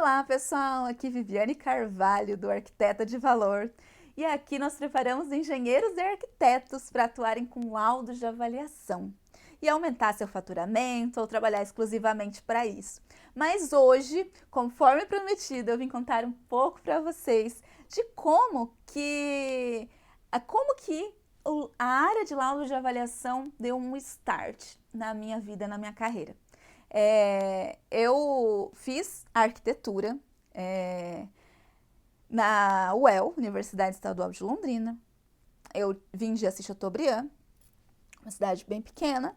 Olá, pessoal! Aqui Viviane Carvalho, do Arquiteta de Valor. E aqui nós preparamos engenheiros e arquitetos para atuarem com laudos de avaliação e aumentar seu faturamento ou trabalhar exclusivamente para isso. Mas hoje, conforme prometido, eu vim contar um pouco para vocês de a área de laudos de avaliação deu um start na minha vida, na minha carreira. Eu fiz arquitetura na UEL, Universidade Estadual de Londrina. Eu vim de Assis Chateaubriand, uma cidade bem pequena,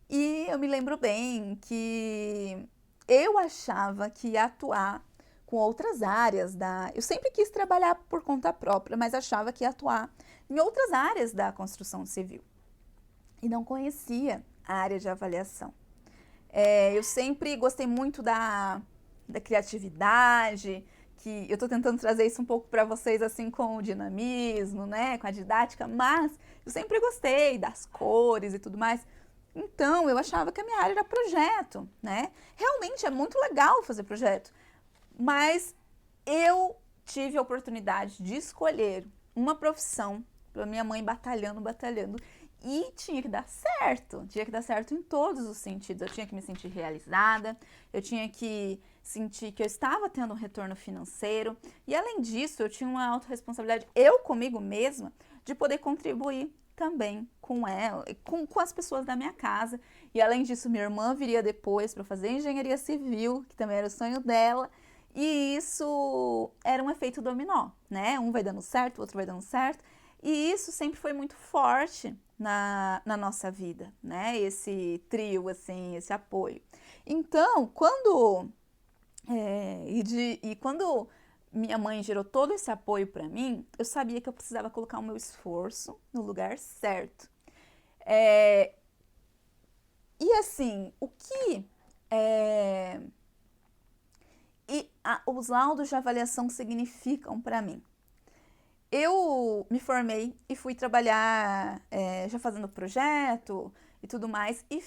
e eu me lembro bem que eu achava que ia atuar com outras áreas Eu sempre quis trabalhar por conta própria, mas achava que ia atuar em outras áreas da construção civil. E não conhecia a área de avaliação. Eu sempre gostei muito da criatividade, que eu estou tentando trazer isso um pouco para vocês, assim, com o dinamismo, né, com a didática, mas eu sempre gostei das cores e tudo mais. Então, eu achava que a minha área era projeto, né? Realmente é muito legal fazer projeto, mas eu tive a oportunidade de escolher uma profissão, pela minha mãe batalhando, e tinha que dar certo em todos os sentidos. Eu tinha que me sentir realizada, eu tinha que sentir que eu estava tendo um retorno financeiro, e além disso, eu tinha uma autorresponsabilidade, eu comigo mesma, de poder contribuir também com ela, com as pessoas da minha casa. E além disso, minha irmã viria depois para fazer engenharia civil, que também era o sonho dela, e isso era um efeito dominó, né? Um vai dando certo, o outro vai dando certo, e isso sempre foi muito forte na nossa vida, né? Esse trio, assim, esse apoio. Então, quando minha mãe gerou todo esse apoio para mim, eu sabia que eu precisava colocar o meu esforço no lugar certo. E assim, os laudos de avaliação significam para mim? Eu me formei e fui trabalhar já fazendo projeto e tudo mais, e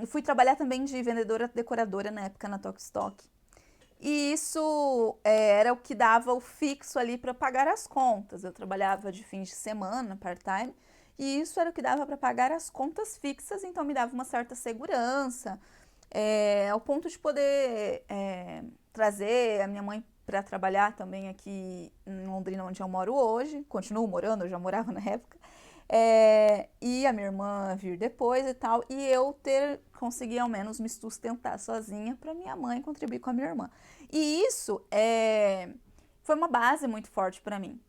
fui trabalhar também de vendedora decoradora na época na Tokstok. E isso era o que dava o fixo ali para pagar as contas. Eu trabalhava de fins de semana, part-time, e isso era o que dava para pagar as contas fixas, então me dava uma certa segurança, ao ponto de poder trazer a minha mãe para trabalhar também aqui em Londrina, onde eu moro hoje. Continuo morando, eu já morava na época. E a minha irmã vir depois e tal, e eu conseguir ao menos me sustentar sozinha para minha mãe contribuir com a minha irmã. E isso foi uma base muito forte para mim.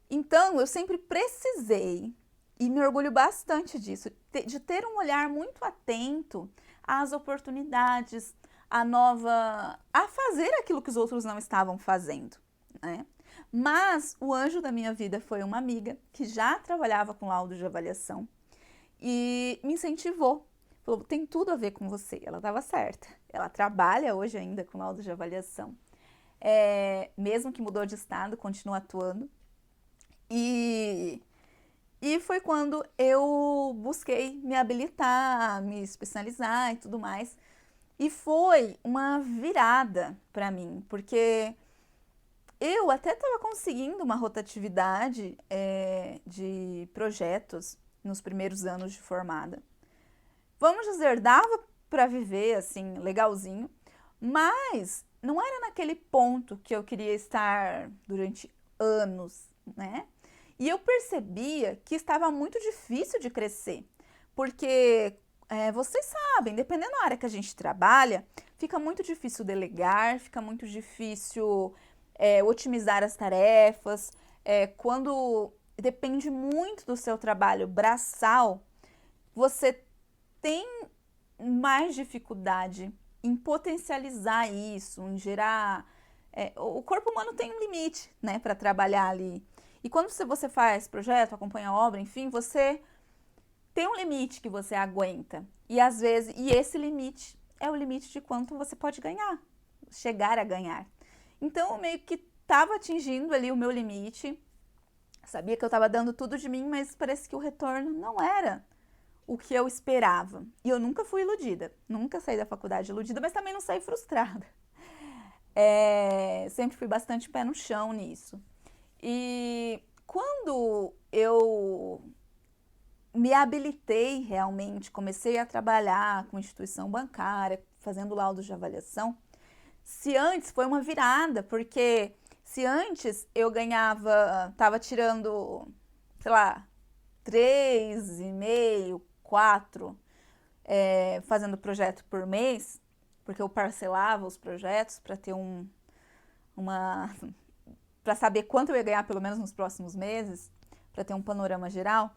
Então, eu sempre precisei, e me orgulho bastante disso, de ter um olhar muito atento às oportunidades, a fazer aquilo que os outros não estavam fazendo, né? Mas o anjo da minha vida foi uma amiga que já trabalhava com laudo de avaliação e me incentivou. Falou, tem tudo a ver com você. Ela estava certa. Ela trabalha hoje ainda com laudo de avaliação. Mesmo que mudou de estado, continua atuando. E foi quando eu busquei me habilitar, me especializar e tudo mais. E foi uma virada para mim, porque eu até estava conseguindo uma rotatividade de projetos nos primeiros anos de formada. Vamos dizer, dava para viver assim, legalzinho, mas não era naquele ponto que eu queria estar durante anos, né? E eu percebia que estava muito difícil de crescer, porque vocês sabem, dependendo da área que a gente trabalha, fica muito difícil delegar, fica muito difícil otimizar as tarefas. Quando depende muito do seu trabalho braçal, você tem mais dificuldade em potencializar isso, em gerar. O corpo humano tem um limite, né, para trabalhar ali. E quando você faz projeto, acompanha a obra, enfim, você tem um limite que você aguenta. E às vezes, esse limite é o limite de quanto você pode ganhar, chegar a ganhar. Então, eu meio que estava atingindo ali o meu limite, sabia que eu estava dando tudo de mim, mas parece que o retorno não era o que eu esperava. E eu nunca fui iludida, nunca saí da faculdade iludida, mas também não saí frustrada. Sempre fui bastante pé no chão nisso. E quando eu me habilitei realmente, comecei a trabalhar com instituição bancária, fazendo laudos de avaliação, se antes foi uma virada, porque se antes eu ganhava, tava tirando, sei lá, 3,5, 4, fazendo projeto por mês, porque eu parcelava os projetos para ter para saber quanto eu ia ganhar pelo menos nos próximos meses, para ter um panorama geral.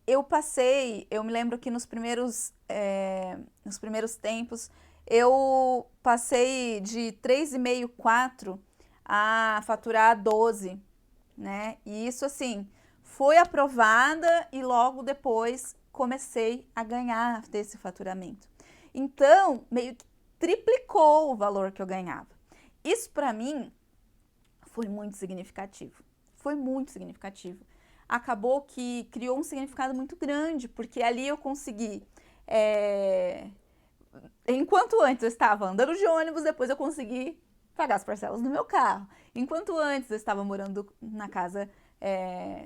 Eu me lembro que nos primeiros tempos, eu passei de 3,5, 4 a faturar 12, né? E isso, assim, foi aprovada e logo depois comecei a ganhar desse faturamento. Então, meio que triplicou o valor que eu ganhava. Isso, para mim, foi muito significativo. Foi muito significativo. Acabou que criou um significado muito grande, porque ali eu consegui... Enquanto antes eu estava andando de ônibus, depois eu consegui pagar as parcelas do meu carro. Enquanto antes eu estava morando na casa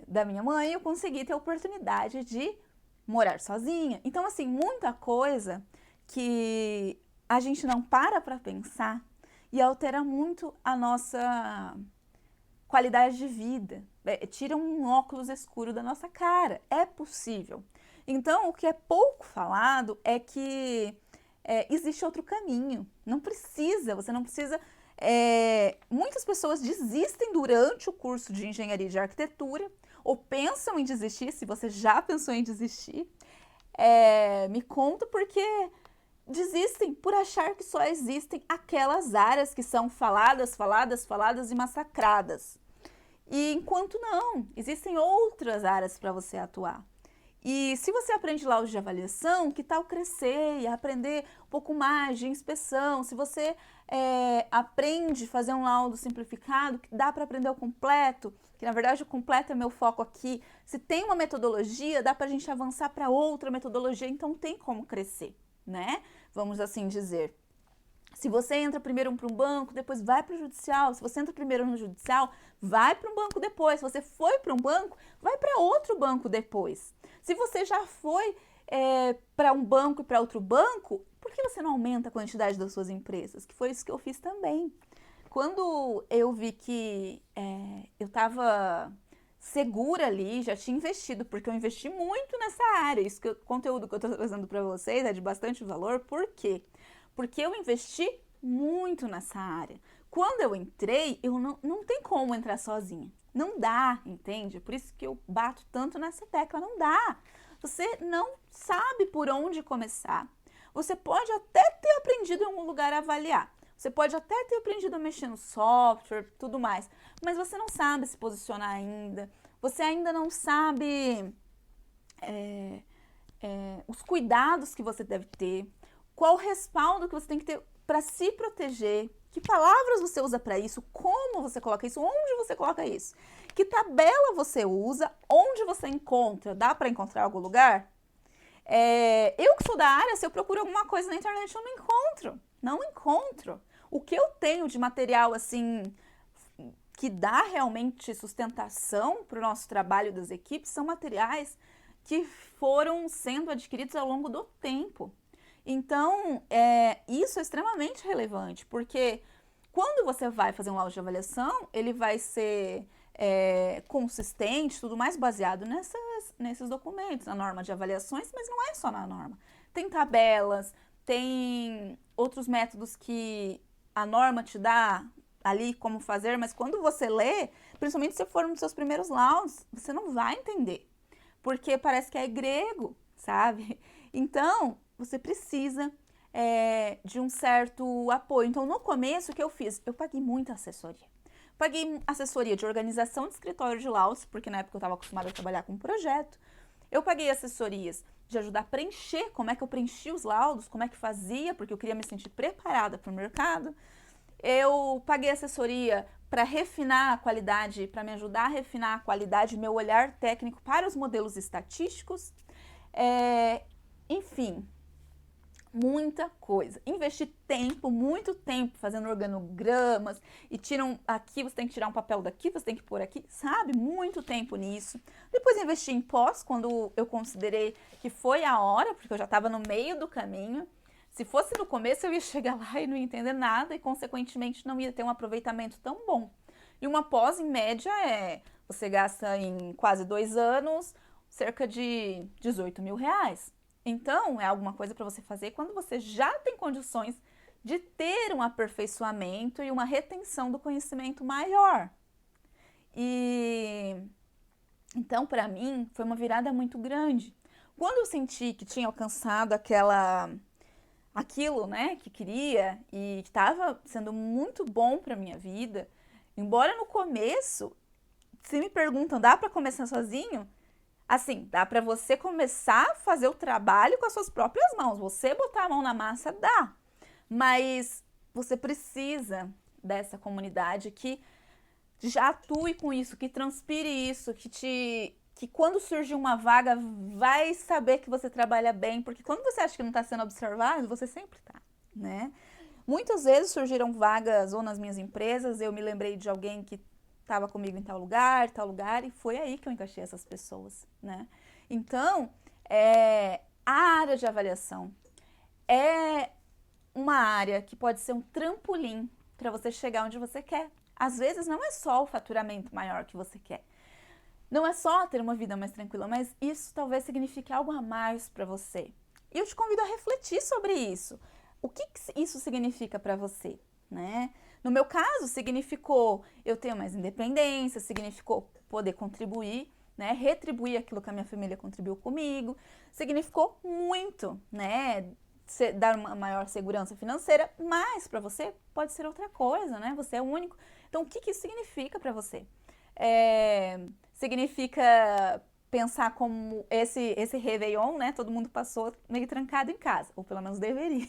da minha mãe, eu consegui ter a oportunidade de morar sozinha. Então, assim, muita coisa que a gente não para pensar e altera muito a nossa qualidade de vida. Tira um óculos escuro da nossa cara. É possível. Então, o que é pouco falado é que existe outro caminho. Você não precisa... muitas pessoas desistem durante o curso de engenharia de arquitetura ou pensam em desistir. Se você já pensou em desistir, me conta, porque desistem por achar que só existem aquelas áreas que são faladas e massacradas. E enquanto não, existem outras áreas para você atuar. E se você aprende laudos de avaliação, que tal crescer e aprender um pouco mais de inspeção? Se você aprende a fazer um laudo simplificado, que dá para aprender o completo, que na verdade o completo é meu foco aqui. Se tem uma metodologia, dá para a gente avançar para outra metodologia, então tem como crescer, né? Vamos assim dizer. Se você entra primeiro para um banco, depois vai para o judicial. Se você entra primeiro no judicial, vai para um banco depois. Se você foi para um banco, vai para outro banco depois. Se você já foi para um banco e para outro banco, por que você não aumenta a quantidade das suas empresas? Que foi isso que eu fiz também. Quando eu vi que eu estava segura ali, já tinha investido, porque eu investi muito nessa área. Isso que o conteúdo que eu estou trazendo para vocês é de bastante valor. Por quê? Porque eu investi muito nessa área. Quando eu entrei, eu não tem como entrar sozinha. Não dá, entende? Por isso que eu bato tanto nessa tecla, não dá. Você não sabe por onde começar. Você pode até ter aprendido em algum lugar a avaliar. Você pode até ter aprendido a mexer no software, tudo mais. Mas você não sabe se posicionar ainda. Você ainda não sabe os cuidados que você deve ter. Qual o respaldo que você tem que ter para se proteger? Que palavras você usa para isso? Como você coloca isso? Onde você coloca isso? Que tabela você usa? Onde você encontra? Dá para encontrar em algum lugar? Eu que sou da área, se eu procuro alguma coisa na internet, eu não encontro. Não encontro. O que eu tenho de material assim que dá realmente sustentação para o nosso trabalho das equipes são materiais que foram sendo adquiridos ao longo do tempo. Então, isso é extremamente relevante, porque quando você vai fazer um laudo de avaliação, ele vai ser consistente, tudo mais baseado nesses documentos, na norma de avaliações, mas não é só na norma. Tem tabelas, tem outros métodos que a norma te dá ali como fazer, mas quando você lê, principalmente se for um dos seus primeiros laudos, você não vai entender, porque parece que é grego, sabe? Então, você precisa de um certo apoio. Então, no começo, o que eu fiz? Eu paguei muita assessoria. Paguei assessoria de organização de escritório de laudos, porque na época eu estava acostumada a trabalhar com projeto. Eu paguei assessorias de ajudar a preencher, como é que eu preenchia os laudos, como é que fazia, porque eu queria me sentir preparada para o mercado. Eu paguei assessoria para refinar a qualidade, para me ajudar a refinar a qualidade, meu olhar técnico para os modelos estatísticos. Enfim, muita coisa. Investir tempo, muito tempo fazendo organogramas e tiram aqui, você tem que tirar um papel daqui, você tem que pôr aqui, sabe? Muito tempo nisso. Depois investi em pós, quando eu considerei que foi a hora, porque eu já estava no meio do caminho. Se fosse no começo, eu ia chegar lá e não ia entender nada e, consequentemente, não ia ter um aproveitamento tão bom. E uma pós, em média, você gasta em quase 2 anos cerca de 18 mil reais. Então, é alguma coisa para você fazer quando você já tem condições de ter um aperfeiçoamento e uma retenção do conhecimento maior. E então, para mim, foi uma virada muito grande. Quando eu senti que tinha alcançado aquilo, né, que queria e que estava sendo muito bom para minha vida, embora no começo, se me perguntam, dá para começar sozinho? Assim, dá para você começar a fazer o trabalho com as suas próprias mãos. Você botar a mão na massa, dá. Mas você precisa dessa comunidade que já atue com isso, que transpire isso, que quando surgir uma vaga vai saber que você trabalha bem, porque quando você acha que não está sendo observado, você sempre está, né? Muitas vezes surgiram vagas ou nas minhas empresas, eu me lembrei de alguém que estava comigo em tal lugar, e foi aí que eu encaixei essas pessoas, né? Então, a área de avaliação é uma área que pode ser um trampolim para você chegar onde você quer. Às vezes não é só o faturamento maior que você quer, não é só ter uma vida mais tranquila, mas isso talvez signifique algo a mais para você. E eu te convido a refletir sobre isso. O que isso significa para você, né? No meu caso, significou eu ter mais independência, significou poder contribuir, né? Retribuir aquilo que a minha família contribuiu comigo, significou muito, né? Dar uma maior segurança financeira, mas para você pode ser outra coisa, né? Você é único. Então, o que isso significa para você? Significa pensar como esse Réveillon, né? Todo mundo passou meio trancado em casa, ou pelo menos deveria.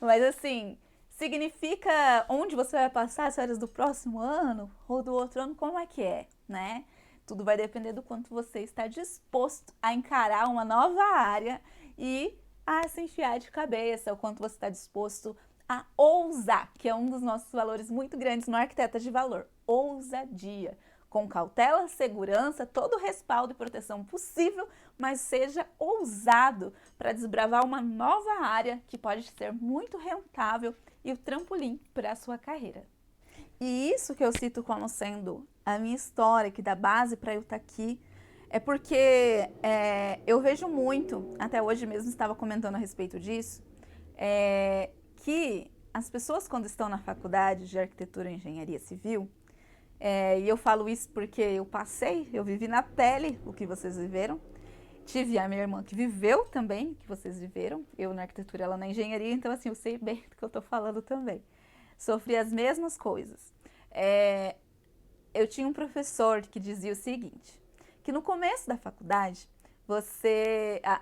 Mas assim, significa onde você vai passar as férias do próximo ano ou do outro ano, como é que é, né? Tudo vai depender do quanto você está disposto a encarar uma nova área e a se enfiar de cabeça, o quanto você está disposto a ousar, que é um dos nossos valores muito grandes no Arquiteta de Valor, ousadia. Com cautela, segurança, todo o respaldo e proteção possível, mas seja ousado para desbravar uma nova área que pode ser muito rentável e o trampolim para a sua carreira. E isso que eu cito como sendo a minha história, que dá base para eu estar aqui, é porque eu vejo muito, até hoje mesmo estava comentando a respeito disso, que as pessoas quando estão na faculdade de arquitetura e engenharia civil, e eu falo isso porque eu vivi na pele o que vocês viveram. Tive a minha irmã que viveu também o que vocês viveram. Eu na arquitetura, ela na engenharia, então assim, eu sei bem do que eu tô falando também. Sofri as mesmas coisas. Eu tinha um professor que dizia o seguinte, que no começo da faculdade,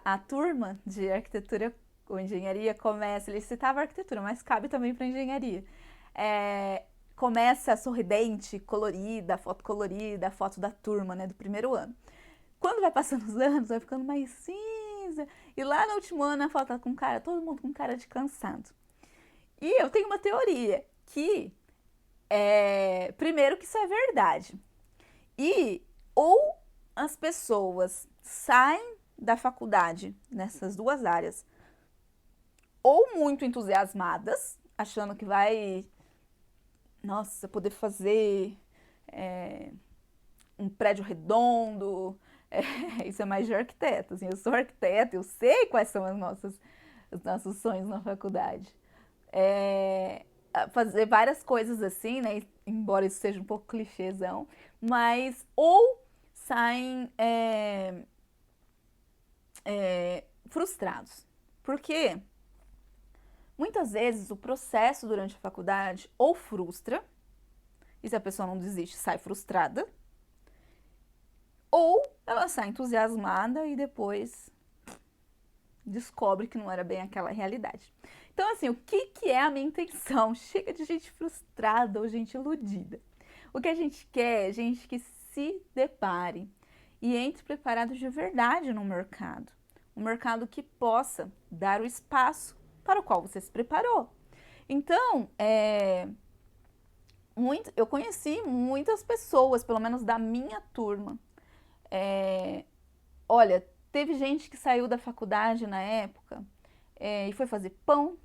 a turma de arquitetura ou engenharia começa, ele citava arquitetura, mas cabe também para engenharia. Começa sorridente, colorida, a foto da turma, né, do primeiro ano. Quando vai passando os anos, vai ficando mais cinza. E lá no último ano, a foto tá com todo mundo com cara de cansado. E eu tenho uma teoria que, primeiro que isso é verdade. E ou as pessoas saem da faculdade nessas duas áreas, ou muito entusiasmadas, achando que vai, nossa, poder fazer um prédio redondo. Isso é mais de arquiteto. Assim, eu sou arquiteta, eu sei quais são os nossos sonhos na faculdade. Fazer várias coisas assim, né? Embora isso seja um pouco clichêzão, mas ou saem frustrados. Porque muitas vezes o processo durante a faculdade ou frustra, e se a pessoa não desiste, sai frustrada, ou ela sai entusiasmada e depois descobre que não era bem aquela realidade. Então, assim, o que é a minha intenção? Chega de gente frustrada ou gente iludida. O que a gente quer é gente que se depare e entre preparado de verdade no mercado. um mercado que possa dar o espaço para o qual você se preparou. Então, eu conheci muitas pessoas, pelo menos da minha turma. Olha, teve gente que saiu da faculdade na época e foi fazer pão,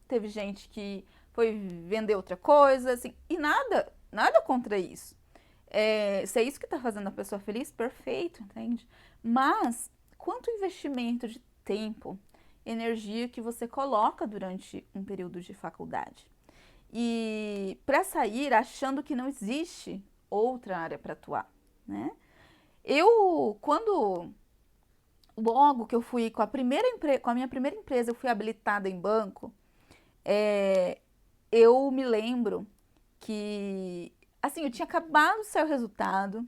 teve gente que foi vender outra coisa, assim, e nada contra isso. Se é isso que está fazendo a pessoa feliz, perfeito, entende? Mas quanto investimento de tempo, energia que você coloca durante um período de faculdade? E para sair achando que não existe outra área para atuar, né? Logo que eu fui com a minha primeira empresa, eu fui habilitada em banco, eu me lembro que, assim, eu tinha acabado de sair o resultado,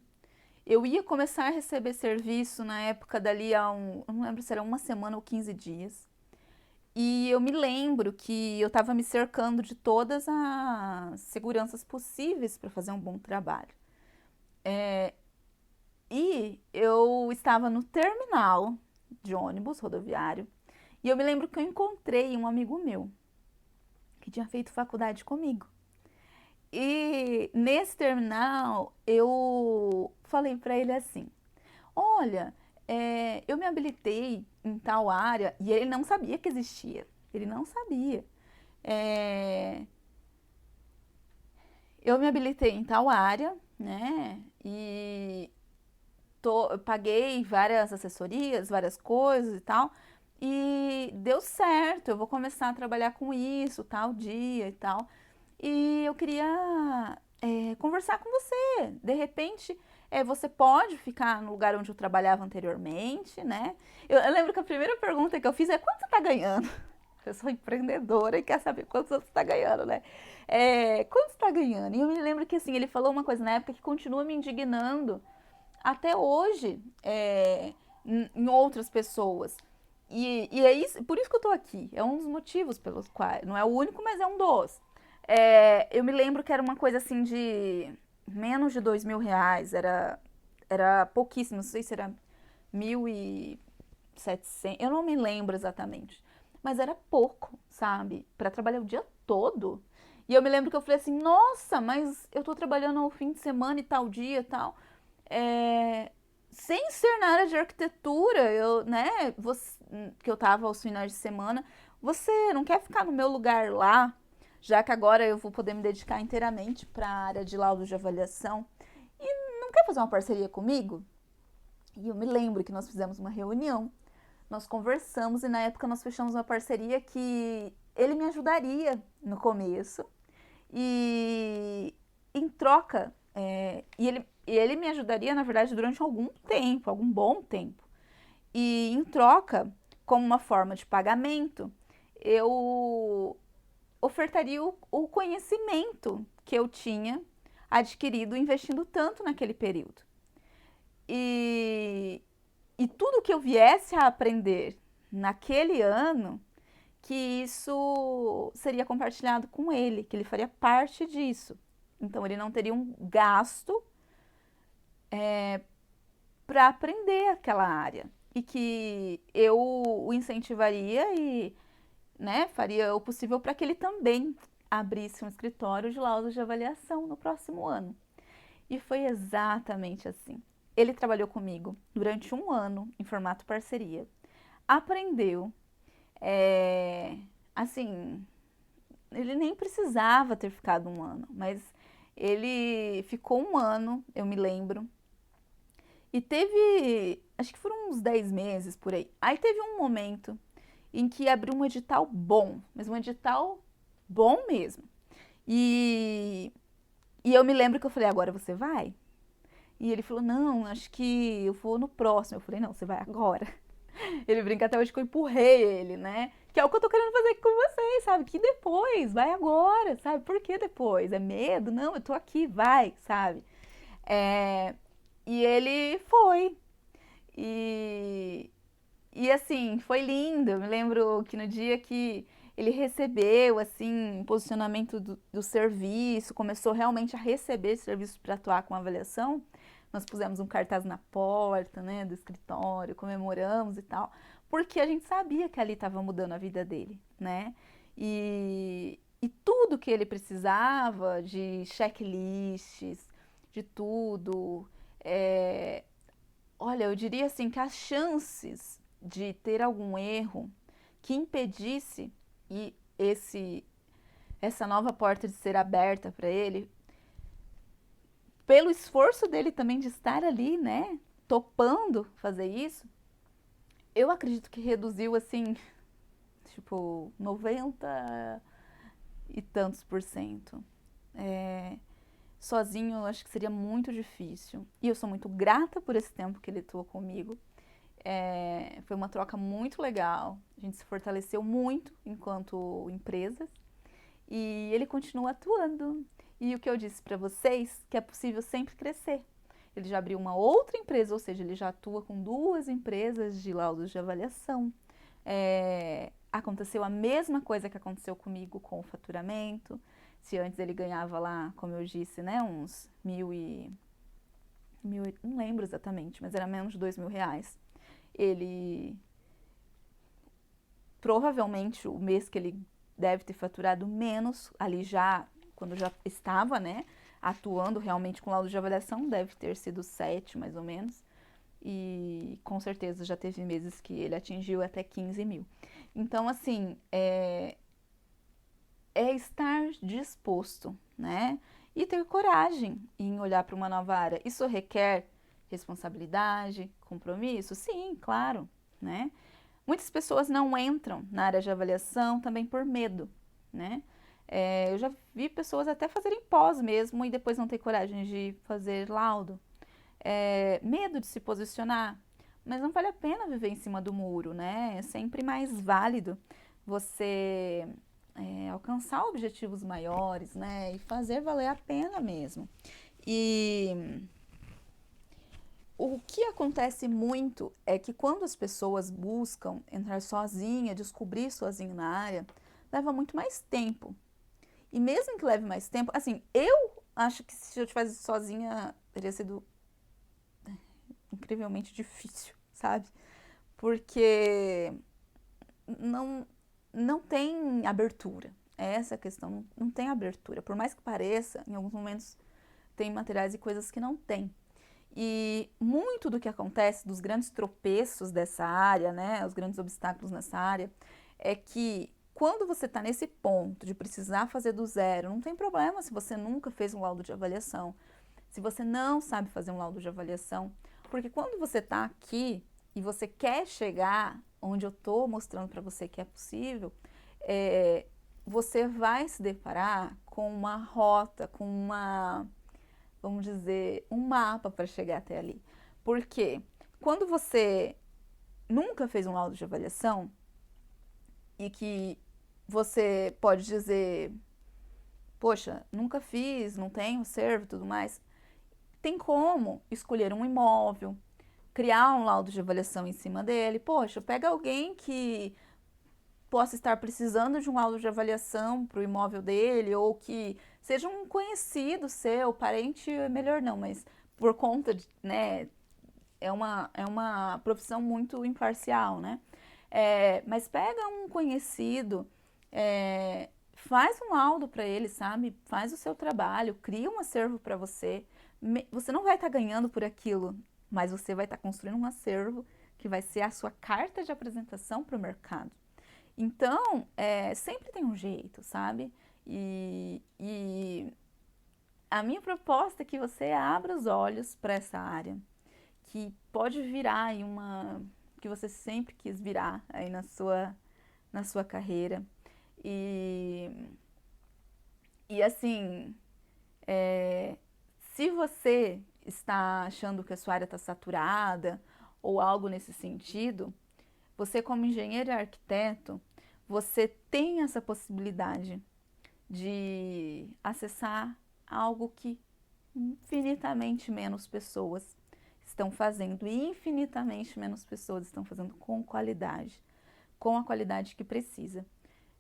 eu ia começar a receber serviço na época dali eu não lembro se era uma semana ou 15 dias. E eu me lembro que eu estava me cercando de todas as seguranças possíveis para fazer um bom trabalho. E eu estava no terminal de ônibus rodoviário e eu me lembro que eu encontrei um amigo meu que tinha feito faculdade comigo. E nesse terminal eu falei para ele assim: olha, eu me habilitei em tal área e ele não sabia que existia. Ele não sabia. É, eu me habilitei em tal área, né? E eu paguei várias assessorias, várias coisas e tal. E deu certo, eu vou começar a trabalhar com isso, tal dia e tal. E eu queria conversar com você. De repente, você pode ficar no lugar onde eu trabalhava anteriormente, né? Eu lembro que a primeira pergunta que eu fiz é: quanto você está ganhando? Eu sou empreendedora e quer saber quanto você está ganhando, né? Quanto você está ganhando? E eu me lembro que assim, ele falou uma coisa na época que continua me indignando até hoje em outras pessoas. E é isso, por isso que eu tô aqui. É um dos motivos pelos quais. Não é o único, mas é um dos. Eu me lembro que era uma coisa assim de menos de R$ 2.000. Era pouquíssimo, não sei se era 1.700. Eu não me lembro exatamente. Mas era pouco, sabe? Para trabalhar o dia todo. E eu me lembro que eu falei assim: nossa, mas eu tô trabalhando ao fim de semana e tal dia e tal. É, sem ser na área de arquitetura, que eu tava aos finais de semana, você não quer ficar no meu lugar lá, já que agora eu vou poder me dedicar inteiramente para a área de laudo de avaliação, e não quer fazer uma parceria comigo? E eu me lembro que nós fizemos uma reunião, nós conversamos e na época nós fechamos uma parceria que ele me ajudaria no começo e em troca, ele me ajudaria, na verdade, durante algum tempo, algum bom tempo. E em troca, como uma forma de pagamento, eu ofertaria o conhecimento que eu tinha adquirido investindo tanto naquele período. E, e tudo que eu viesse a aprender naquele ano, que isso seria compartilhado com ele, que ele faria parte disso. Então ele não teria um gasto para aprender aquela área e que eu o incentivaria e, né, faria o possível para que ele também abrisse um escritório de laudos de avaliação no próximo ano. E foi exatamente assim. Ele trabalhou comigo durante um ano em formato parceria, aprendeu, assim, ele nem precisava ter ficado um ano, mas ele ficou um ano, eu me lembro, e teve, acho que foram uns 10 meses por aí. Aí teve um momento em que abriu um edital bom, mas um edital bom mesmo. E, e eu me lembro que eu falei: agora você vai? E ele falou: não, acho que eu vou no próximo. Eu falei: não, você vai agora. Ele brinca até hoje que eu empurrei ele, né? Que é o que eu tô querendo fazer aqui com vocês, sabe? Que depois, vai agora, sabe? Por que depois? É medo? Não, eu tô aqui, vai, sabe? É, e ele foi. E, e assim, foi lindo. Eu me lembro que no dia que ele recebeu, assim, o posicionamento do serviço, começou realmente a receber serviços para atuar com avaliação, nós pusemos um cartaz na porta, né, do escritório, comemoramos e tal. porque a gente sabia que ali estava mudando a vida dele, né? E tudo que ele precisava de checklists, de tudo, é, olha, eu diria assim que as chances de ter algum erro que impedisse e essa nova porta de ser aberta para ele, pelo esforço dele também de estar ali, né, topando fazer isso, eu acredito que reduziu assim, tipo, 90 e tantos por cento. É, sozinho eu acho que seria muito difícil. E eu sou muito grata por esse tempo que ele atuou comigo. Foi uma troca muito legal. A gente se fortaleceu muito enquanto empresas. E ele continua atuando. E o que eu disse para vocês, que é possível sempre crescer. Ele já abriu uma outra empresa, ou seja, ele já atua com 2 empresas de laudos de avaliação. Aconteceu a mesma coisa que aconteceu comigo com o faturamento. Se antes ele ganhava lá, como eu disse, né, uns não lembro exatamente, mas era menos de R$ 2.000. Ele, provavelmente, o mês que ele deve ter faturado menos, ali já, quando já estava, né, atuando realmente com laudo de avaliação, deve ter sido 7, mais ou menos. E com certeza já teve meses que ele atingiu até 15 mil. Então, assim, é estar disposto, né? E ter coragem em olhar para uma nova área. Isso requer responsabilidade, compromisso? Sim, claro, né? Muitas pessoas não entram na área de avaliação também por medo, né? Eu já vi pessoas até fazerem pós mesmo e depois não ter coragem de fazer laudo. Medo de se posicionar, mas não vale a pena viver em cima do muro, né? É sempre mais válido você alcançar objetivos maiores, né? E fazer valer a pena mesmo. E o que acontece muito é que quando as pessoas buscam entrar sozinha, descobrir sozinha na área, leva muito mais tempo. E mesmo que leve mais tempo, assim, eu acho que se eu tivesse sozinha, teria sido incrivelmente difícil, sabe? Porque não, não tem abertura. É essa a questão, não tem abertura. Por mais que pareça, em alguns momentos tem materiais e coisas que não tem. E muito do que acontece, dos grandes tropeços dessa área, né, os grandes obstáculos nessa área, é que quando você está nesse ponto de precisar fazer do zero, não tem problema se você nunca fez um laudo de avaliação, se você não sabe fazer um laudo de avaliação, porque quando você está aqui e você quer chegar onde eu estou mostrando para você que é possível, você vai se deparar com uma rota, com uma, vamos dizer, um mapa para chegar até ali. Porque quando você nunca fez um laudo de avaliação e que você pode dizer, poxa, nunca fiz, não tenho servo e tudo mais, tem como escolher um imóvel, criar um laudo de avaliação em cima dele. Poxa, pega alguém que possa estar precisando de um laudo de avaliação para o imóvel dele, ou que seja um conhecido seu, parente, melhor não, mas por conta de, né, é uma profissão muito imparcial, né? Mas pega um conhecido, faz um laudo para ele, sabe? Faz o seu trabalho, cria um acervo para você. Você não vai estar ganhando por aquilo, mas você vai estar construindo um acervo que vai ser a sua carta de apresentação para o mercado. Então, sempre tem um jeito, sabe? E a minha proposta é que você abra os olhos para essa área, que pode virar aí que você sempre quis virar aí na sua carreira. E, e assim, se você está achando que a sua área está saturada ou algo nesse sentido, você como engenheiro e arquiteto, você tem essa possibilidade de acessar algo que infinitamente menos pessoas estão fazendo e infinitamente menos pessoas estão fazendo com qualidade, com a qualidade que precisa,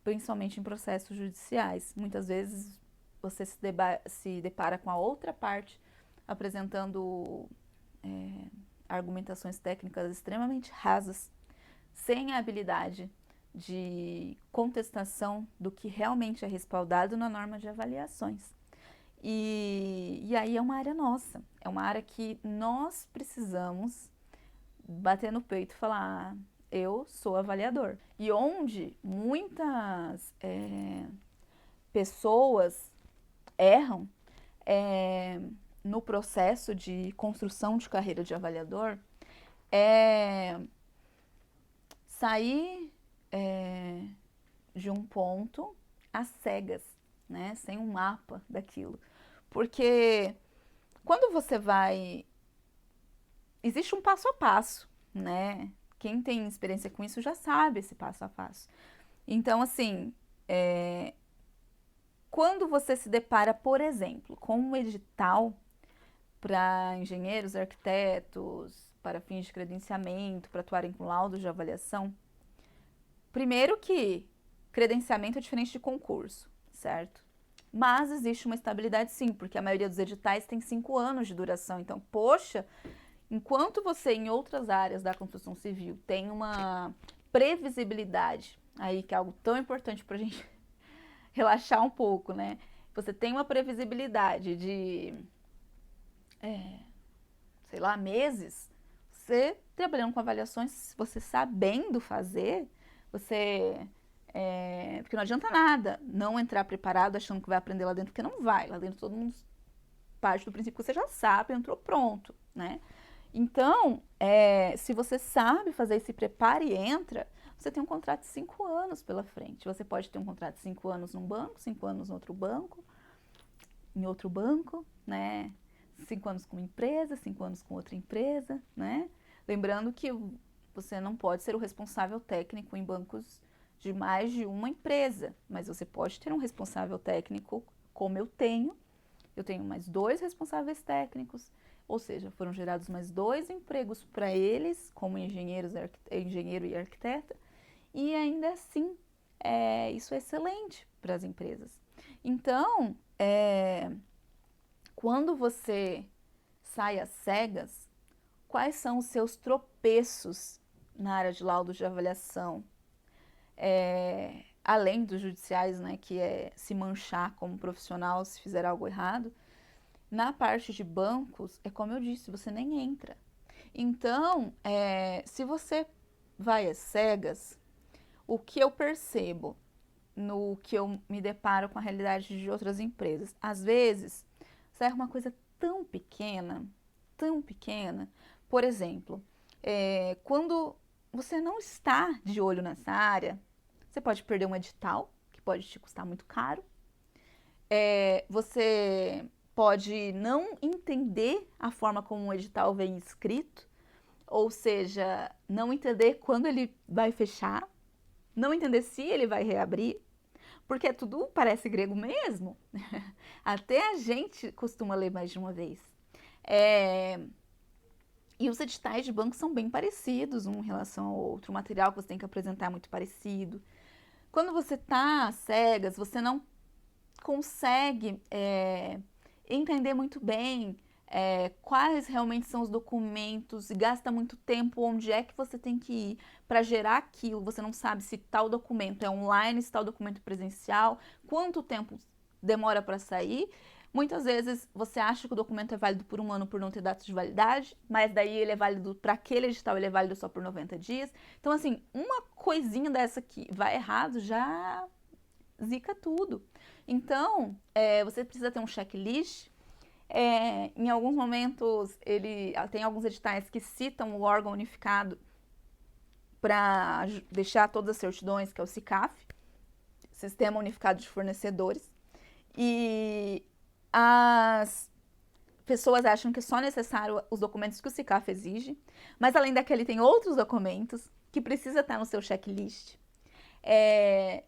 principalmente em processos judiciais. Muitas vezes você se depara com a outra parte apresentando argumentações técnicas extremamente rasas, sem a habilidade de contestação do que realmente é respaldado na norma de avaliações. E aí é uma área nossa, é uma área que nós precisamos bater no peito e falar, eu sou avaliador. E onde muitas pessoas erram no processo de construção de carreira de avaliador é sair de um ponto às cegas, né? Sem um mapa daquilo. Porque quando você vai... Existe um passo a passo, né? Quem tem experiência com isso já sabe esse passo a passo. Então, assim, quando você se depara, por exemplo, com um edital para engenheiros, arquitetos, para fins de credenciamento, para atuarem com laudos de avaliação, primeiro que credenciamento é diferente de concurso, certo? Mas existe uma estabilidade sim, porque a maioria dos editais tem 5 anos de duração. Então, poxa, enquanto você em outras áreas da construção civil tem uma previsibilidade, aí que é algo tão importante para a gente relaxar um pouco, né? Você tem uma previsibilidade de, sei lá, meses, você trabalhando com avaliações, você sabendo fazer, você... porque não adianta nada não entrar preparado achando que vai aprender lá dentro, porque não vai. Lá dentro todo mundo parte do princípio que você já sabe, entrou pronto, né? Então, se você sabe fazer e se prepara e entra, você tem um contrato de 5 anos pela frente. Você pode ter um contrato de 5 anos num banco, 5 anos em outro banco, né? 5 anos com uma empresa, 5 anos com outra empresa, né? Lembrando que você não pode ser o responsável técnico em bancos de mais de uma empresa, mas você pode ter um responsável técnico, como eu tenho mais 2 responsáveis técnicos, ou seja, foram gerados mais 2 empregos para eles, como engenheiro e arquiteta, e ainda assim, isso é excelente para as empresas. Então, quando você sai às cegas, quais são os seus tropeços na área de laudos de avaliação? Além dos judiciais, né, que é se manchar como profissional se fizer algo errado, na parte de bancos, é como eu disse, você nem entra. Então, se você vai às cegas, o que eu percebo no que eu me deparo com a realidade de outras empresas, às vezes, sai uma coisa tão pequena, por exemplo, quando você não está de olho nessa área, você pode perder um edital, que pode te custar muito caro, você pode não entender a forma como um edital vem escrito, ou seja, não entender quando ele vai fechar, não entender se ele vai reabrir, porque tudo parece grego mesmo. Até a gente costuma ler mais de uma vez. E os editais de banco são bem parecidos um em relação ao outro, o material que você tem que apresentar é muito parecido. Quando você está às cegas, você não consegue entender muito bem quais realmente são os documentos e gasta muito tempo onde é que você tem que ir para gerar aquilo. Você não sabe se tal documento é online, se tal documento é presencial, quanto tempo demora para sair. Muitas vezes você acha que o documento é válido por 1 ano por não ter data de validade, mas daí ele é válido para aquele edital, ele é válido só por 90 dias. Então, assim, uma coisinha dessa que vai errado já zica tudo. Então, você precisa ter um checklist. Em alguns momentos, tem alguns editais que citam o órgão unificado para deixar todas as certidões, que é o SICAF, Sistema Unificado de Fornecedores. E as pessoas acham que é só necessário os documentos que o SICAF exige, mas além daquele tem outros documentos que precisa estar no seu checklist.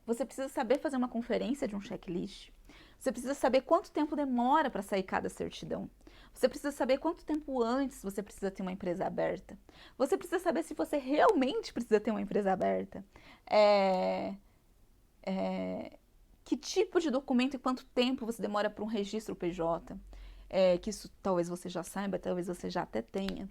Você precisa saber fazer uma conferência de um checklist. Você precisa saber quanto tempo demora para sair cada certidão. Você precisa saber quanto tempo antes você precisa ter uma empresa aberta. Você precisa saber se você realmente precisa ter uma empresa aberta. Que tipo de documento e quanto tempo você demora para um registro PJ. Que isso talvez você já saiba, talvez você já até tenha.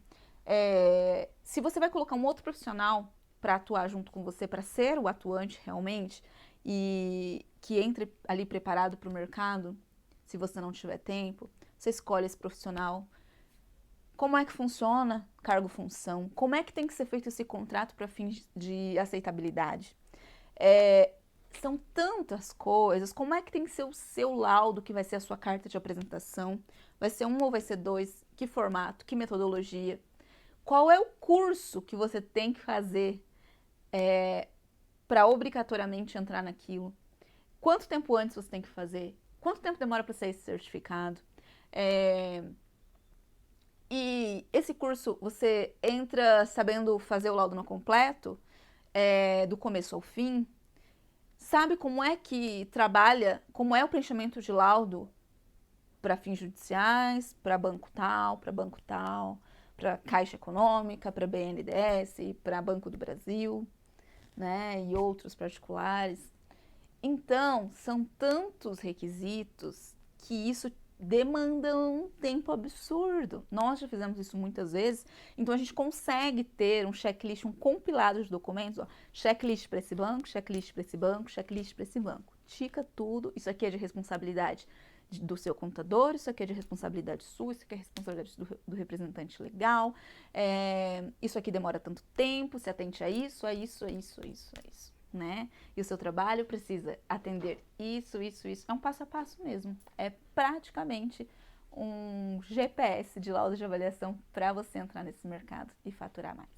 Se você vai colocar um outro profissional para atuar junto com você, para ser o atuante realmente, e que entre ali preparado para o mercado, se você não tiver tempo, você escolhe esse profissional. Como é que funciona cargo-função? Como é que tem que ser feito esse contrato para fins de aceitabilidade? São tantas coisas. Como é que tem que ser o seu laudo, que vai ser a sua carta de apresentação? Vai ser um ou vai ser dois? Que formato? Que metodologia? Qual é o curso que você tem que fazer para obrigatoriamente entrar naquilo? Quanto tempo antes você tem que fazer? Quanto tempo demora para sair esse certificado? E esse curso, você entra sabendo fazer o laudo no completo, do começo ao fim? Sabe como é que trabalha, como é o preenchimento de laudo para fins judiciais, para banco tal, para Caixa Econômica, para BNDES, para Banco do Brasil, né, e outros particulares. Então, são tantos requisitos que isso demanda um tempo absurdo. Nós já fizemos isso muitas vezes, então a gente consegue ter um checklist, um compilado de documentos, ó, checklist para esse banco, checklist para esse banco, checklist para esse banco. Tica tudo, isso aqui é de responsabilidade do seu contador, isso aqui é de responsabilidade sua, isso aqui é responsabilidade do representante legal, isso aqui demora tanto tempo, se atente a isso, a isso, a isso, a isso, a isso. Né? E o seu trabalho precisa atender isso, isso, isso. É um passo a passo mesmo. É praticamente um GPS de laudo de avaliação para você entrar nesse mercado e faturar mais.